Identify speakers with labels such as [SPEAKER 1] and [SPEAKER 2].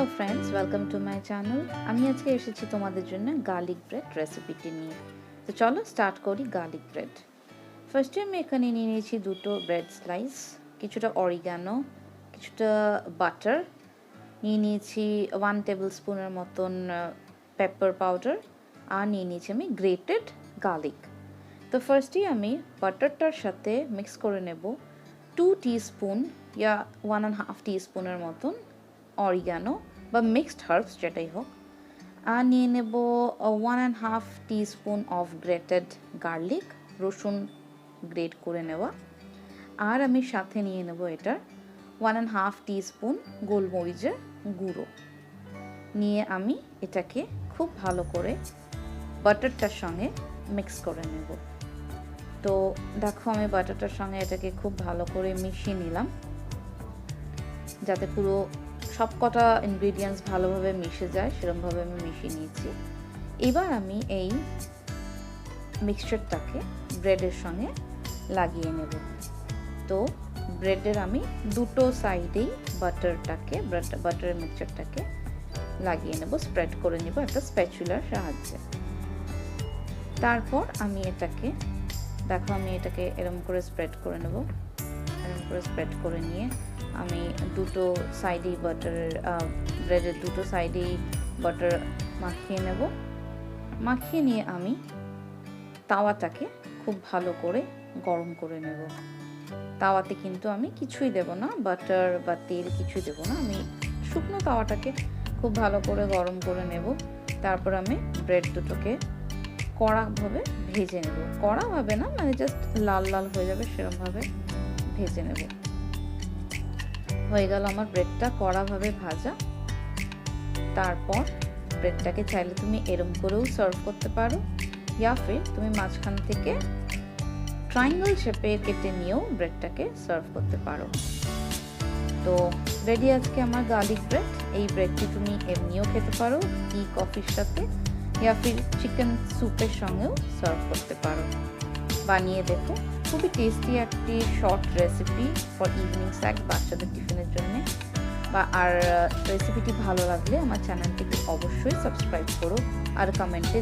[SPEAKER 1] Hello friends, welcome to my channel. আমি আজকে এসেছি তোমাদের জন্য গার্লিক ব্রেড রেসিপিটি নিয়ে। তো চলো স্টার্ট করি গার্লিক ব্রেড। ফার্স্টে আমি এখানে নিয়ে নিয়েছি দুটো ব্রেড স্লাইস, কিছুটা অরিগানো, কিছুটা বাটার, নিয়ে নিয়েছি 1 টেবিল স্পুনের মতন পেপার পাউডার, আর নিয়ে নিয়েছি আমি গ্রেটেড গার্লিক। তো ফার্স্টেই আমি বাটারটার সাথে মিক্স করে নেব 2 টিস্পুন ইয়া 1.5 টিস্পুনের মতন অরিগানো বা মিক্সড হার্বস যেটাই হোক, আর নিয়ে নেব 1.5 টিস্পুন অফ গ্রেটেড গার্লিক, রসুন গ্রেট করে নেওয়া, আর আমি সাথে নিয়ে নেব এটার 1.5 টিস্পুন গোলমরিচের গুঁড়ো। নিয়ে আমি এটাকে খুব ভালো করে বাটারটার সঙ্গে মিক্স করে নেব। তো দেখো আমি বাটারটার সঙ্গে এটাকে খুব ভালো করে মিশিয়ে নিলাম, যাতে পুরো সব কটা ইনগ্রিডিয়েন্টস ভালোভাবে মিশে যায় সেরকমভাবে আমি মিশিয়ে নিয়েছি। এবার আমি এই মিক্সচারটাকে ব্রেডের সঙ্গে লাগিয়ে নেব। তো ব্রেডের আমি দুটো সাইডেই বাটারের মিক্সচারটাকে লাগিয়ে নেব, স্প্রেড করে নেব একটা স্প্যাচুলার সাহায্যে। তারপর আমি এটাকে এরকম করে স্প্রেড করে নেব। এরকম করে স্প্রেড করে নিয়ে আমি দুটো সাইডেই ব্রেডের দুটো সাইডেই বাটার মাখিয়ে নেব। মাখিয়ে নিয়ে আমি তাওয়াটাকে খুব ভালো করে গরম করে নেব। তাওয়াতে কিন্তু আমি কিছুই দেব না, বাটার বা তেল কিছুই দেব না, আমি শুকনো তাওয়াটাকে খুব ভালো করে গরম করে নেব। তারপর আমি ব্রেড দুটোকে কড়াভাবে ভেজে নেব, কড়াভাবে না, মানে জাস্ট লাল লাল হয়ে যাবে সেরকমভাবে ভেজে নেব। হয়ে গেল আমার ব্রেডটা কড়াভাবে ভাজা। তারপর ব্রেডটাকে চাইলে তুমি এরম করেও সার্ভ করতে পারো, ইয়া ফির তুমি মাঝখান থেকে ট্রায়াঙ্গেল শেপে কেটে নিয়েও ব্রেডটাকে সার্ভ করতে পারো। তো রেডি আজকে আমার গার্লিক ব্রেড। এই ব্রেডটি তুমি এমনিও খেতে পারো, টি কফির সাথে, ইয়া ফির চিকেন স্যুপের সঙ্গেও সার্ভ করতে পারো। বানিয়ে দেখো, খুবই টেস্টি একটি short recipe for evening snacks, বাচ্চাদের টিফিনের জন্য। আর রেসিপিটি ভালো লাগলে আমার চ্যানেলটিকে অবশ্যই সাবস্ক্রাইব করো আর কমেন্টে